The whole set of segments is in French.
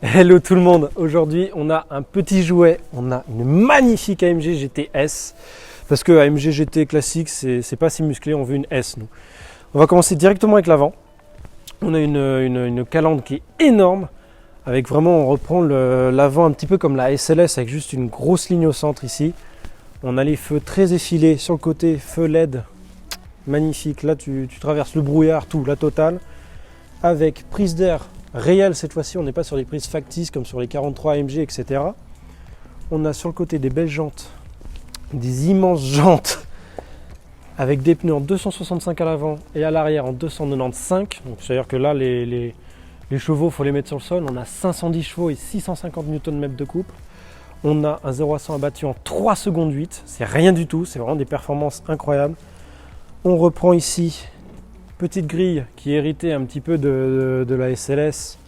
Hello tout le monde, aujourd'hui on a un petit jouet, on a une magnifique AMG GT S, parce que AMG GT classique c'est pas si musclé, on veut une S nous. On va commencer directement avec l'avant, on a une calandre qui est énorme, avec vraiment on reprend l'avant un petit peu comme la SLS avec juste une grosse ligne au centre ici. On a les feux très effilés sur le côté, feux LED, magnifique, là tu traverses le brouillard, tout, la totale, avec prise d'air réel cette fois-ci, on n'est pas sur des prises factices comme sur les 43 AMG, etc. On a sur le côté des belles jantes, des immenses jantes avec des pneus en 265 à l'avant et à l'arrière en 295. Donc c'est-à-dire que là, les chevaux, il faut les mettre sur le sol. On a 510 chevaux et 650 Nm de couple. On a un 0 à 100 abattu en 3 secondes 8. C'est rien du tout, c'est vraiment des performances incroyables. On reprend ici petite grille qui est héritée un petit peu de la SLS,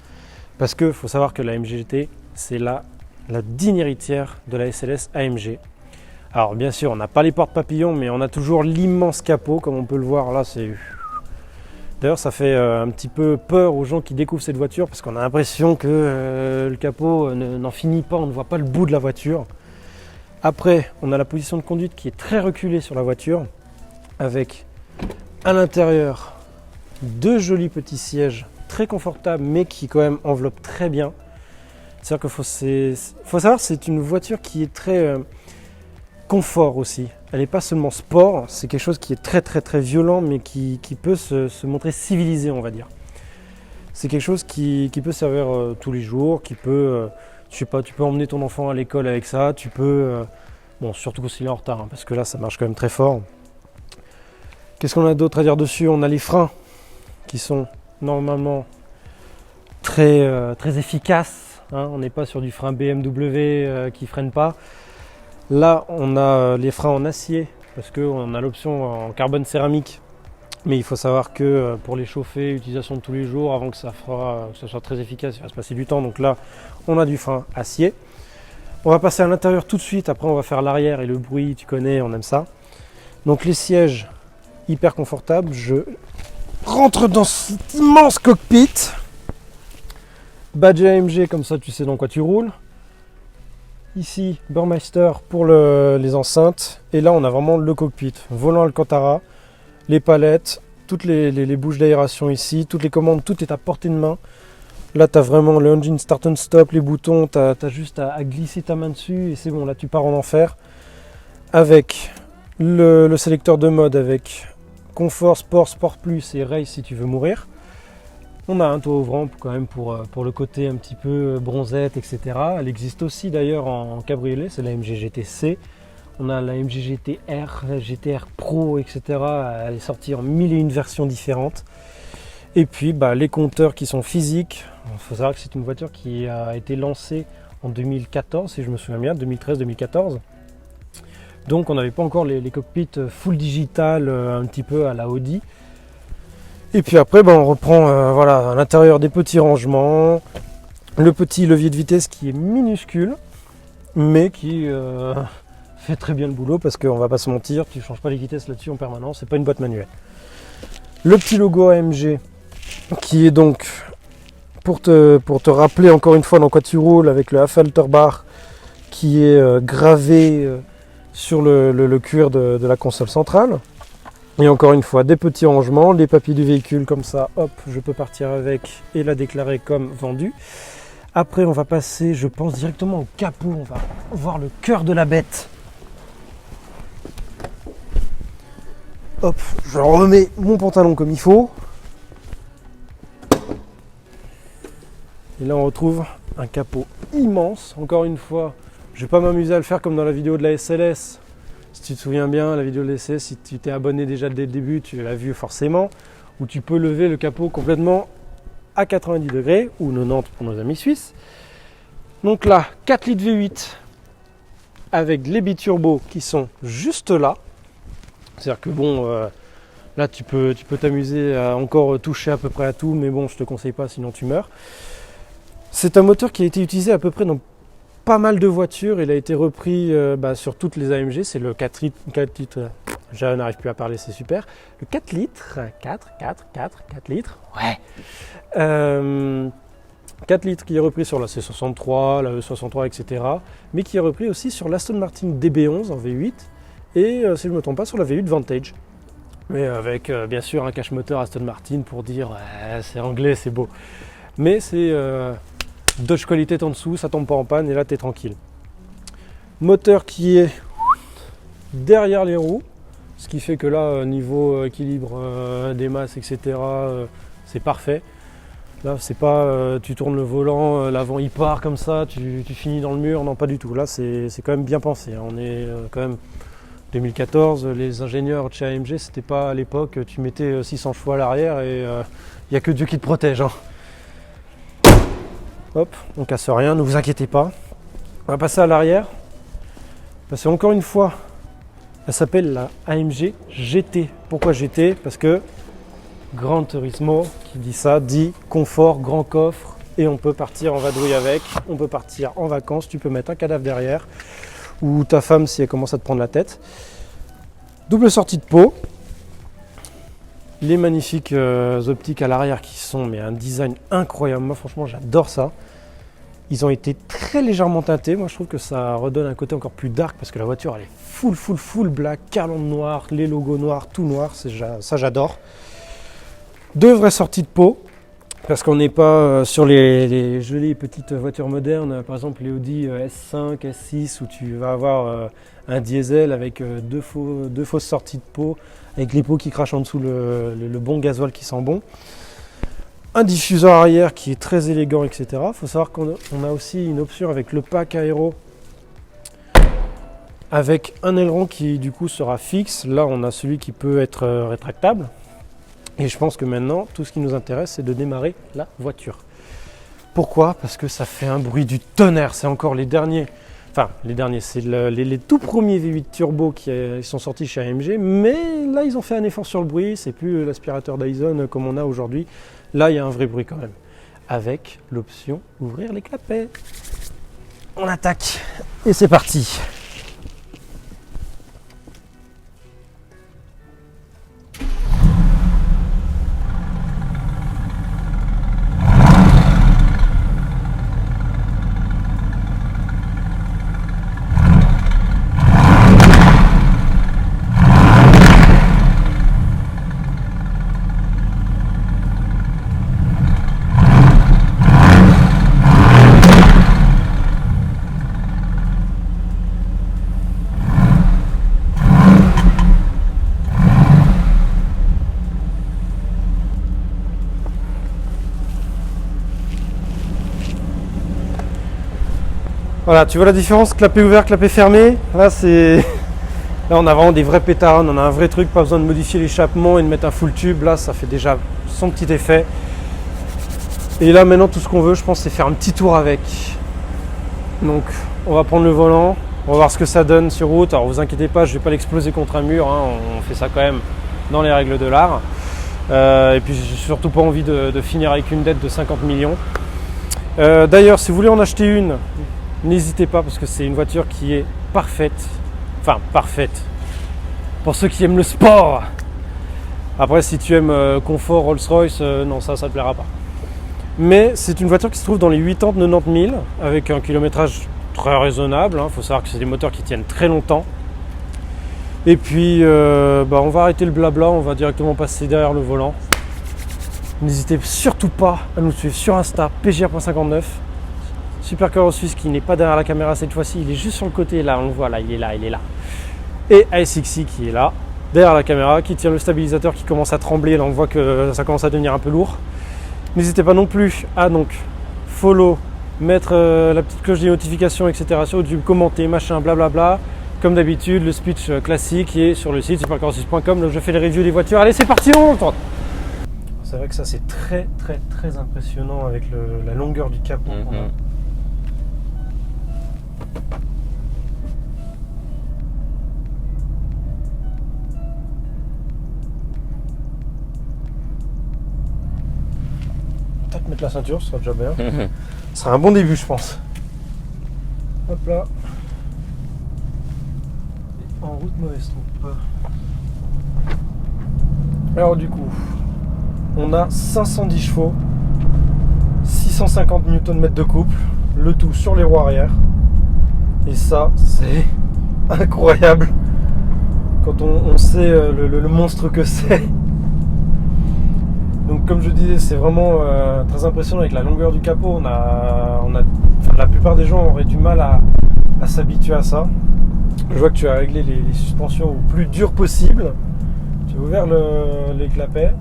parce qu'il faut savoir que la AMG GT c'est la digne héritière de la SLS AMG. Alors bien sûr on n'a pas les portes papillons, mais on a toujours l'immense capot comme on peut le voir là. D'ailleurs ça fait un petit peu peur aux gens qui découvrent cette voiture, parce qu'on a l'impression que le capot n'en finit pas, on ne voit pas le bout de la voiture. Après on a la position de conduite qui est très reculée sur la voiture, avec à l'intérieur deux jolis petits sièges très confortables, mais qui quand même enveloppent très bien. C'est-à-dire qu'il faut savoir, c'est une voiture qui est très confort aussi. Elle n'est pas seulement sport, c'est quelque chose qui est très violent, mais qui peut se montrer civilisé, on va dire. C'est quelque chose qui peut servir tous les jours, qui peut, je sais pas, tu peux emmener ton enfant à l'école avec ça, tu peux, bon, surtout s'il est en retard, hein, parce que là ça marche quand même très fort. Qu'est-ce qu'on a d'autre à dire dessus? On a les freins qui sont normalement très efficaces, hein. On n'est pas sur du frein BMW qui freine pas. Là on a les freins en acier, parce qu'on a l'option en carbone céramique, mais il faut savoir que pour les chauffer, utilisation de tous les jours, avant que ça soit très efficace, il va se passer du temps. Donc là on a du frein acier. On va passer à l'intérieur tout de suite, après on va faire l'arrière et le bruit, tu connais, on aime ça. Donc les sièges hyper confortables. Je rentre dans cet immense cockpit, badge AMG, comme ça tu sais dans quoi tu roules. Ici Burmeister pour les enceintes, et là on a vraiment le cockpit, volant Alcantara, les palettes, toutes les bouches d'aération ici, toutes les commandes, tout est à portée de main. Là tu as vraiment le engine start and stop, les boutons, tu as juste à glisser ta main dessus et c'est bon, là tu pars en enfer. Avec le sélecteur de mode, avec confort, sport, sport plus et race si tu veux mourir. On a un toit ouvrant quand même pour le côté un petit peu bronzette, etc. Elle existe aussi d'ailleurs en cabriolet, c'est la AMG GT-C. On a la AMG GT-R, la GT-R Pro, etc. Elle est sortie en 1001 versions différentes. Et puis les compteurs qui sont physiques. Il faut savoir que c'est une voiture qui a été lancée en 2014, si je me souviens bien, 2013-2014. Donc on n'avait pas encore les cockpits full digital, un petit peu à la Audi. Et puis après on reprend voilà, à l'intérieur des petits rangements, le petit levier de vitesse qui est minuscule, mais qui fait très bien le boulot, parce qu'on va pas se mentir, tu ne changes pas les vitesses là-dessus en permanence, c'est pas une boîte manuelle. Le petit logo AMG qui est donc pour te rappeler encore une fois dans quoi tu roules, avec le Halterbar qui est gravé sur le cuir de la console centrale. Et encore une fois, des petits rangements, les papiers du véhicule comme ça, hop, je peux partir avec et la déclarer comme vendue. Après, on va passer, je pense, directement au capot, on va voir le cœur de la bête. Hop, je remets mon pantalon comme il faut. Et là, on retrouve un capot immense, encore une fois. Je ne vais pas m'amuser à le faire comme dans la vidéo de la SLS. Si tu te souviens bien, la vidéo de la SLS, si tu t'es abonné déjà dès le début, tu l'as vu forcément, où tu peux lever le capot complètement à 90 degrés, ou 90 pour nos amis suisses. Donc là, 4 litres V8 avec les biturbos qui sont juste là. C'est-à-dire que bon, là tu peux t'amuser à encore toucher à peu près à tout, mais bon, je te conseille pas, sinon tu meurs. C'est un moteur qui a été utilisé à peu près dans pas mal de voitures. Il a été repris sur toutes les AMG. C'est le 4 litres. Je n'arrive plus à parler, c'est super. Le 4 litres. 4 litres. Ouais. 4 litres qui est repris sur la C63, la E63, etc. Mais qui est repris aussi sur l'Aston Martin DB11 en V8 et, si je ne me trompe pas, sur la V8 Vantage. Mais avec bien sûr un cache moteur Aston Martin pour dire c'est anglais, c'est beau. Mais c'est Dodge qualité en dessous, ça tombe pas en panne et là tu es tranquille. Moteur qui est derrière les roues, ce qui fait que là niveau équilibre des masses, etc. C'est parfait. Là c'est pas tu tournes le volant, l'avant il part comme ça, tu finis dans le mur, non pas du tout. Là c'est quand même bien pensé, hein. On est quand même 2014, les ingénieurs de chez AMG, c'était pas à l'époque, tu mettais 600 chevaux à l'arrière et il n'y a que Dieu qui te protège, hein. Hop, on casse rien, ne vous inquiétez pas. On va passer à l'arrière. Parce que encore une fois, elle s'appelle la AMG GT. Pourquoi GT? Parce que Gran Turismo, qui dit ça, dit confort, grand coffre, et on peut partir en vadrouille avec, on peut partir en vacances, tu peux mettre un cadavre derrière, ou ta femme si elle commence à te prendre la tête. Double sortie de pot, les magnifiques optiques à l'arrière qui sont mais un design incroyable, moi franchement j'adore ça. Ils ont été très légèrement teintés, moi je trouve que ça redonne un côté encore plus dark parce que la voiture elle est full black, calandre noire, les logos noirs, tout noir, ça j'adore. 2 vraies sorties de pot. Parce qu'on n'est pas sur les jolies petites voitures modernes, par exemple les Audi S5, S6, où tu vas avoir un diesel avec deux fausses sorties de pot, avec les pots qui crachent en dessous le bon gasoil qui sent bon. Un diffuseur arrière qui est très élégant, etc. Il faut savoir qu'on a aussi une option avec le pack aéro, avec un aileron qui du coup sera fixe. Là on a celui qui peut être rétractable. Et je pense que maintenant, tout ce qui nous intéresse, c'est de démarrer la voiture. Pourquoi? Parce que ça fait un bruit du tonnerre. C'est encore les derniers. Enfin, les derniers, c'est les tout premiers V8 turbo qui sont sortis chez AMG. Mais là, ils ont fait un effort sur le bruit. C'est plus l'aspirateur Dyson comme on a aujourd'hui. Là, il y a un vrai bruit quand même. Avec l'option ouvrir les clapets. On attaque. Et c'est parti. Voilà, tu vois la différence, clapet ouvert, clapet fermé. Là, on a vraiment des vrais pétards, on a un vrai truc, pas besoin de modifier l'échappement et de mettre un full tube. Là, ça fait déjà son petit effet. Et là, maintenant, tout ce qu'on veut, je pense, c'est faire un petit tour avec. Donc, on va prendre le volant, on va voir ce que ça donne sur route. Alors, vous inquiétez pas, je ne vais pas l'exploser contre un mur, hein. On fait ça quand même dans les règles de l'art. Et puis, j'ai surtout pas envie de finir avec une dette de 50 millions. D'ailleurs, si vous voulez en acheter une, n'hésitez pas parce que c'est une voiture qui est parfaite. Enfin, parfaite. Pour ceux qui aiment le sport. Après, si tu aimes confort Rolls-Royce, non, ça te plaira pas. Mais c'est une voiture qui se trouve dans les 80-90 000 avec un kilométrage très raisonnable. Il faut savoir que c'est des moteurs qui tiennent très longtemps. Et puis, on va arrêter le blabla. On va directement passer derrière le volant. N'hésitez surtout pas à nous suivre sur Insta, pgr.59. Supercar Suisse qui n'est pas derrière la caméra cette fois-ci, il est juste sur le côté, là on le voit, là il est là. Et ASXI qui est là, derrière la caméra, qui tire le stabilisateur qui commence à trembler, là on voit que ça commence à devenir un peu lourd. N'hésitez pas non plus à donc follow, mettre la petite cloche des notifications, etc. sur YouTube, commenter, machin, blablabla. Comme d'habitude, le speech classique est sur le site supercar6.com, là où je fais les reviews des voitures. Allez c'est parti, on tente. C'est vrai que ça c'est très impressionnant avec la longueur du capot. Peut-être mettre la ceinture, ce sera déjà bien. Ce sera un bon début, je pense. Hop là. Et en route, mauvaise trompe. Alors du coup, on a 510 chevaux, 6 150 Nm de couple, le tout sur les roues arrière. Et ça, c'est incroyable quand on sait le monstre que c'est. Donc comme je disais, c'est vraiment très impressionnant avec la longueur du capot. La plupart des gens auraient du mal à s'habituer à ça. Je vois que tu as réglé les suspensions au plus dur possible. Tu as ouvert les clapets.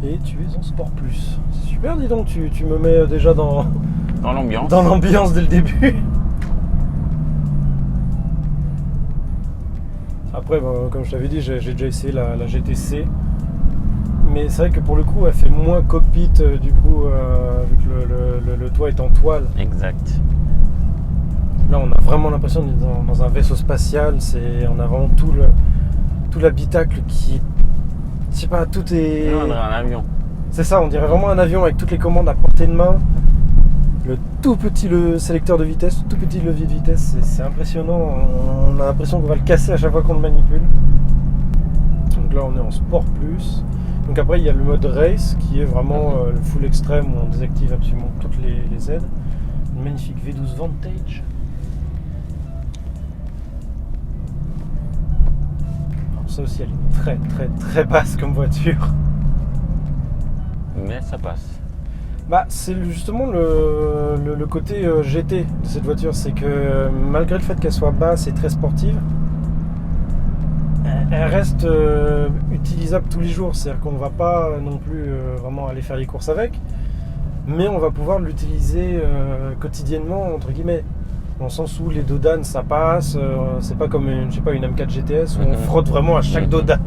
Et tu es en Sport Plus. C'est super, dis donc, tu me mets déjà dans l'ambiance. Dans l'ambiance dès le début. Après, comme je t'avais dit, j'ai déjà essayé la GTC. Mais c'est vrai que pour le coup, elle fait moins cockpit, du coup, vu que le toit est en toile. Exact. Là, on a vraiment l'impression d'être dans un vaisseau spatial. On a vraiment tout l'habitacle qui... Je sais pas, tout est... On dirait un avion. C'est ça, on dirait vraiment un avion avec toutes les commandes à portée de main. Le sélecteur de vitesse, tout petit levier de vitesse, c'est impressionnant. On a l'impression qu'on va le casser à chaque fois qu'on le manipule. Donc là, on est en Sport Plus. Donc après, il y a le mode Race qui est vraiment le full extrême où on désactive absolument toutes les aides. Une magnifique V12 Vantage. Alors ça aussi, elle est très très très basse comme voiture. Mais ça passe. C'est justement le côté GT de cette voiture, c'est que malgré le fait qu'elle soit basse et très sportive, elle reste utilisable tous les jours. C'est-à-dire qu'on ne va pas non plus vraiment aller faire les courses avec, mais on va pouvoir l'utiliser quotidiennement, entre guillemets. Dans le sens où les dodanes ça passe, c'est pas comme une M4 GTS où on frotte vraiment à chaque dodane.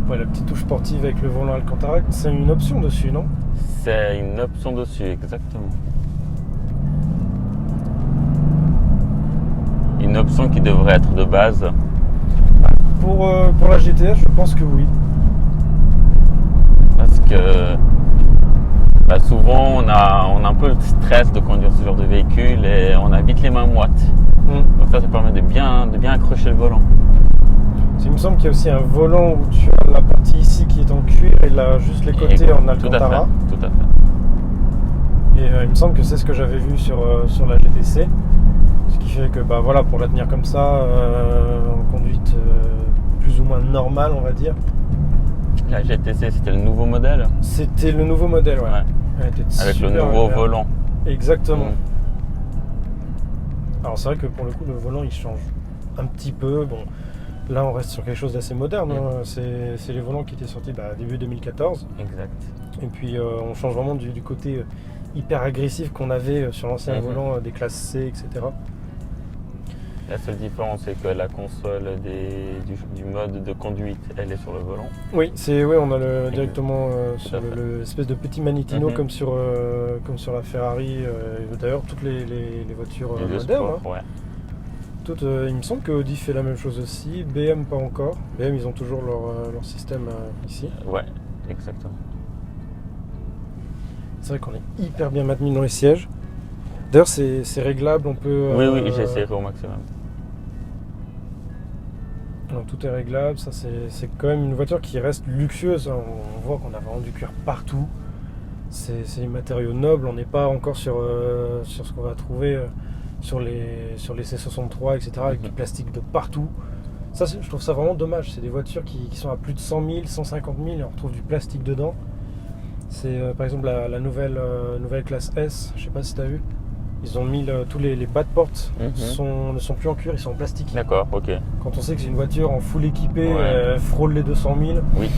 Ouais, la petite touche sportive avec le volant Alcantara, c'est une option dessus, non? C'est une option dessus, exactement. Une option qui devrait être de base. Pour la GTS, je pense que oui. Parce que souvent on a un peu le stress de conduire ce genre de véhicule et on a vite les mains moites. Donc ça permet de bien accrocher le volant. Il me semble qu'il y a aussi un volant où tu as la partie ici qui est en cuir et là juste les côtés en Alcantara. Tout à fait. Et il me semble que c'est ce que j'avais vu sur la GTC. Ce qui fait que pour la tenir comme ça, en conduite plus ou moins normale, on va dire. La GTC, c'était le nouveau modèle? C'était le nouveau modèle, ouais. Elle était avec le nouveau agréable. volant. Exactement. Alors c'est vrai que pour le coup, le volant il change un petit peu. Bon, là on reste sur quelque chose d'assez moderne. C'est les volants qui étaient sortis début 2014. Exact. Et puis on change vraiment du côté hyper agressif qu'on avait sur l'ancien volant des classes C, etc. La seule différence, c'est que la console du mode de conduite, elle est sur le volant. Oui, on a directement sur l'espèce de petit magnétino comme sur la Ferrari. D'ailleurs, toutes les voitures modernes. Toutes, il me semble que Audi fait la même chose aussi. BM pas encore. BM, ils ont toujours leur système ici. Ouais, exactement. C'est vrai qu'on est hyper bien maintenu dans les sièges. D'ailleurs, c'est réglable, on peut... Oui, j'ai essayé au maximum. Donc, tout est réglable, ça c'est quand même une voiture qui reste luxueuse. On voit qu'on a vraiment du cuir partout. C'est des matériaux nobles, on n'est pas encore sur ce qu'on va trouver sur les C63, etc. avec du plastique de partout. Ça, je trouve ça vraiment dommage. C'est des voitures qui sont à plus de 100 000, 150 000 et on retrouve du plastique dedans. C'est par exemple la nouvelle classe S, je sais pas si tu as vu. Ils ont mis tous les bas de porte ne sont plus en cuir, ils sont en plastique. D'accord, ok. Quand on sait que c'est une voiture en full équipée, elle frôle les 200 000. Oui.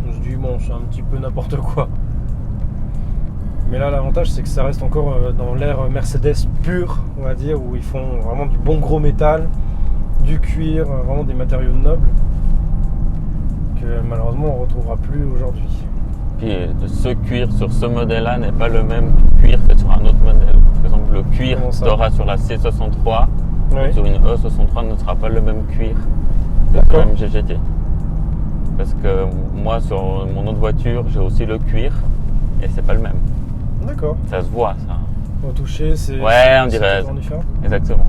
On se dit bon, c'est un petit peu n'importe quoi. Mais là, l'avantage, c'est que ça reste encore dans l'ère Mercedes pure, on va dire, où ils font vraiment du bon gros métal, du cuir, vraiment des matériaux nobles, que malheureusement on ne retrouvera plus aujourd'hui. Puis ce cuir sur ce modèle-là n'est pas le même cuir que sur un autre modèle. Par exemple, le cuir que tu auras sur la C63, sur une E63 ne sera pas le même cuir que sur la MGGT. Parce que moi, sur mon autre voiture, j'ai aussi le cuir et c'est pas le même. D'accord. Ça se voit, ça. Au toucher, c'est on dirait différent. Exactement.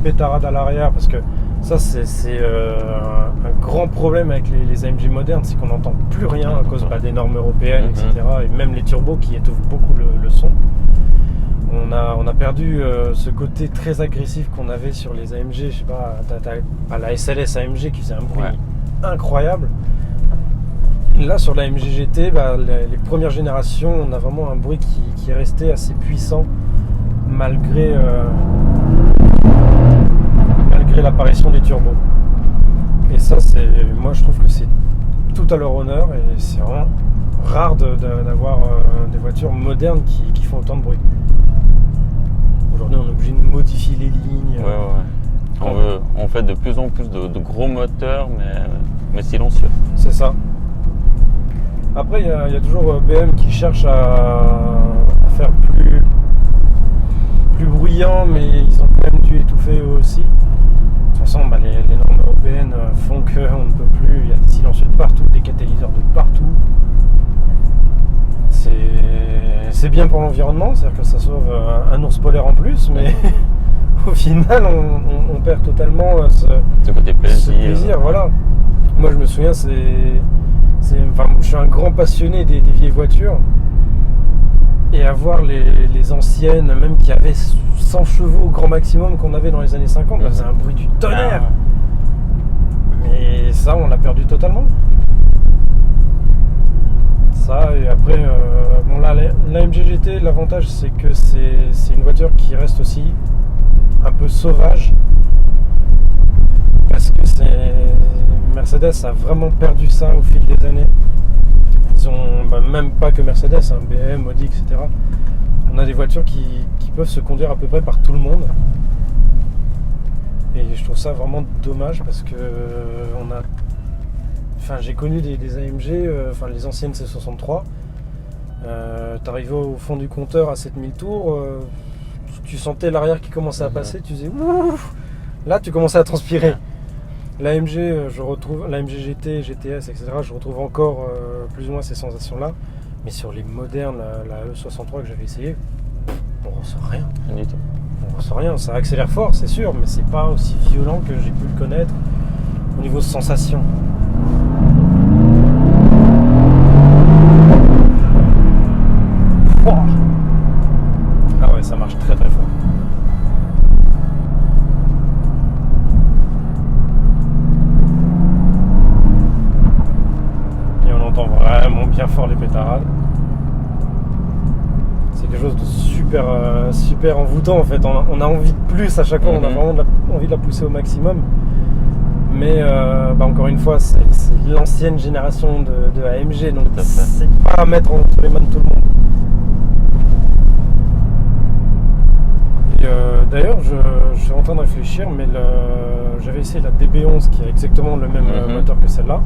pétarades à l'arrière, parce que ça c'est un grand problème avec les AMG modernes, c'est qu'on n'entend plus rien à cause des normes européennes, etc. Et même les turbos qui étouffent beaucoup le son. On a perdu ce côté très agressif qu'on avait sur les AMG. Je sais pas, t'as la SLS AMG qui faisait un bruit incroyable. Là sur la AMG GT, les premières générations, on a vraiment un bruit qui est resté assez puissant malgré l'apparition des turbos. Et ça, moi je trouve que c'est tout à leur honneur et c'est vraiment rare d'avoir des voitures modernes qui font autant de bruit. Aujourd'hui, on est obligé de modifier les lignes. On fait de plus en plus de gros moteurs, mais silencieux. C'est ça. Après, il y a toujours BM qui cherche à faire plus bruyant, mais ils ont quand même dû étouffer eux aussi. De toute façon, les normes européennes font qu'on ne peut plus. Il y a des silencieux de partout, des catalyseurs de partout. C'est bien pour l'environnement, c'est-à-dire que ça sauve un ours polaire en plus, mais au final, on perd totalement ce côté plaisir. Voilà. Moi, je me souviens, je suis un grand passionné des vieilles voitures. Et avoir les anciennes, même qui avaient 100 chevaux au grand maximum qu'on avait dans les années 50, c'est un bruit du tonnerre. Mais ça, on l'a perdu totalement. Ça, et après, l'AMG GT, l'avantage, c'est que c'est une voiture qui reste aussi un peu sauvage. Parce que Mercedes a vraiment perdu ça au fil des années. Ils ont même pas que Mercedes, BM, Audi, etc. On a des voitures qui peuvent se conduire à peu près par tout le monde. Et je trouve ça vraiment dommage parce que j'ai connu des AMG, les anciennes C63. T'arrivais au fond du compteur à 7000 tours, tu sentais l'arrière qui commençait à passer, tu disais ouf. Là, tu commençais à transpirer. L'AMG, l'AMG GT, GTS, etc. Je retrouve encore plus ou moins ces sensations-là. Mais sur les modernes, la E63 que j'avais essayé, on ressent rien. Rien du tout. On ressent rien. Ça accélère fort, c'est sûr, mais c'est pas aussi violent que j'ai pu le connaître au niveau de sensation. Ah ouais, ça marche très très fort. Vraiment bien fort les pétarades. C'est quelque chose de super envoûtant en fait. On a envie de plus à chaque fois, on a vraiment envie de la pousser au maximum. Mais encore une fois, c'est l'ancienne génération de AMG, donc c'est pas à mettre entre les mains de tout le monde. Et d'ailleurs, je suis en train de réfléchir, mais j'avais essayé la DB11 qui a exactement le même moteur que celle-là.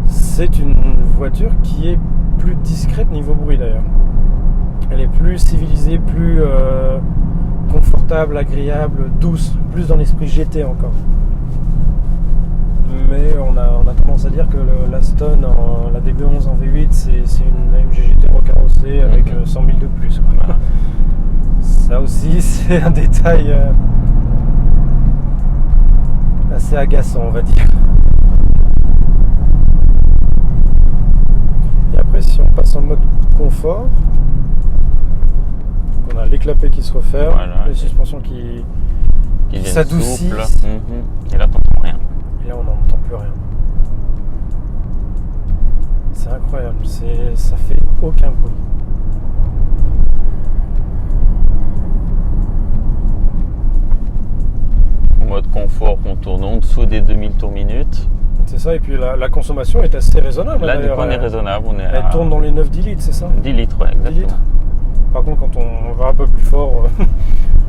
C'est une voiture qui est plus discrète niveau bruit d'ailleurs. Elle est plus civilisée, plus confortable, agréable, douce, plus dans l'esprit GT encore. Mais on a tendance à dire que l'Aston, la DB11 en V8, c'est une AMG GT recarrossée avec 100 000 de plus. Voilà. Ça aussi, c'est un détail assez agaçant, on va dire. Et après, si on passe en mode confort, on a l'éclapé qui se referme, les suspensions qui s'adoucissent. Et là, t'entends rien. Et là, on n'entend plus rien. C'est incroyable, ça fait aucun bruit. En mode confort, on tourne en dessous des 2000 tours minute. C'est ça, et puis la consommation est assez raisonnable. Là, du coup, on est raisonnable. Elle tourne dans les 9-10 litres, c'est ça? 10 litres, ouais, exactement. 10 litres. Par contre, quand on va un peu plus fort, il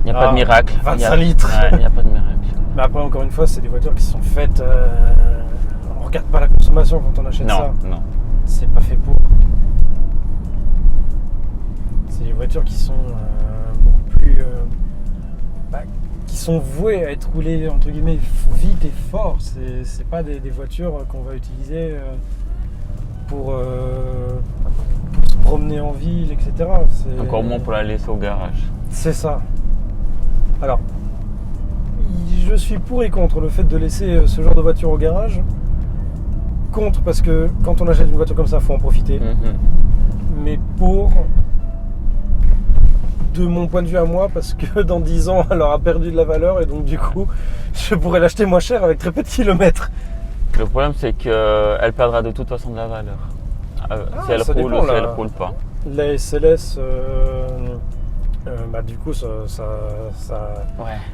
n'y a pas de miracle. 25 litres. Il n'y a pas de miracle. Mais après, encore une fois, c'est des voitures qui sont faites. On regarde pas la consommation quand on achète ça. Non. C'est pas fait pour. C'est des voitures qui sont beaucoup plus. Qui sont vouées à être roulées entre guillemets vite et fort. C'est pas des voitures qu'on va utiliser pour se promener en ville, etc. Encore moins pour la laisser au garage. C'est ça. Alors, je suis pour et contre le fait de laisser ce genre de voiture au garage. Contre parce que quand on achète une voiture comme ça, il faut en profiter. Mais pour, de mon point de vue à moi, parce que dans 10 ans, elle aura perdu de la valeur et donc du coup, je pourrais l'acheter moins cher avec très peu de kilomètres. Le problème, c'est qu'elle perdra de toute façon de la valeur. Si elle roule ou si elle ne roule pas. La SLS, du coup,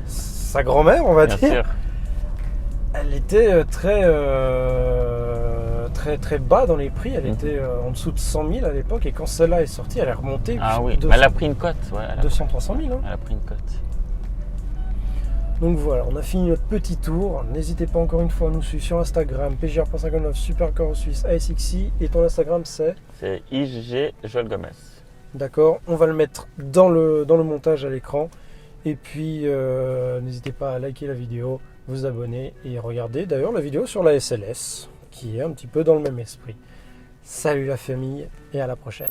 sa grand-mère, on va dire, sûr. Elle était très bas dans les prix. Elle était en dessous de 100 000 à l'époque. Et quand celle-là est sortie, elle est remontée. Ah oui, 200, elle a pris une cote. Ouais, 200-300 000. Hein. Elle a pris une cote. Donc voilà, on a fini notre petit tour. N'hésitez pas encore une fois à nous suivre sur Instagram, PJR.59, Supercar Suisse, ASXI. Et ton Instagram, c'est IG Joël Gomez. D'accord, on va le mettre dans le montage à l'écran. Et puis, n'hésitez pas à liker la vidéo, vous abonner et regarder d'ailleurs la vidéo sur la SLS, qui est un petit peu dans le même esprit. Salut la famille et à la prochaine.